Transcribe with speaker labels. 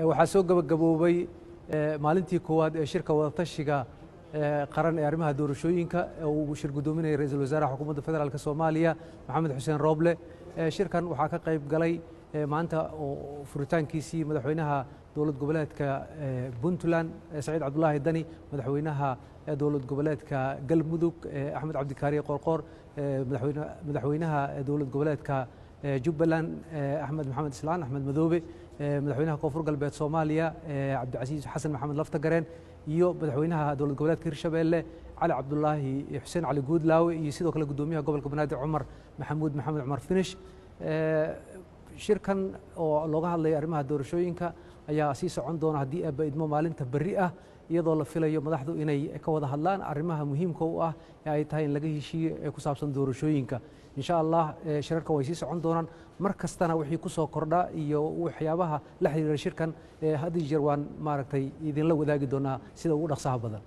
Speaker 1: waxaa soo gabagaboobay maalintii koowaad ee shirka wadatashiga qaran ee arrimaha doorashooyinka uu shir gudoominayay ra'iisul wasaaraha xukuumadda federaalka Soomaaliya Maxamed Xuseen Roble. Shirkan waxaa ka qayb galay maanta oo furitaankiisii madaxweynaha dowlad goboleedka Puntland Saciid Cabdullaahi Dani, madaxweynaha dowlad goboleedka Galmudug Axmed Cabdikaari Qorqor, madaxweynaha dowlad goboleedka Jubbaland Axmed Maxamed Islaan Axmed Madoobe, madaxweynaha koonfur galbeed Soomaaliya Cabdicasiis Xasan Maxamed Laftagareen iyo madaxweynaha dowlad goboleedka Hirshabeelle Cali Cabdullaahi Xuseen Cali Guudlaawe iyo sidoo kale gudoomiyaha gobolka Banaadir Cumar Maxamuud Maxamed Cumar Finish. Shirkan oo looga hadlay arrimaha doorashooyinka ayaa sii socon doona haddii ay idmo maalinta berri ah, iyadoo la filayo madaxdu inay ka wada hadlaan arrimaha muhiimka u ah ee ay tahay in laga heshiiyo ee ku saabsan doorashooyinka. insha Allah shirarka way sii socon doonaan, mar kastana wixii ku soo kordha iyo waxyaabaha la xiriira shirkan had iyo jeer waan idinla wadaagi doonaa sida ugu dhaqsaha badan.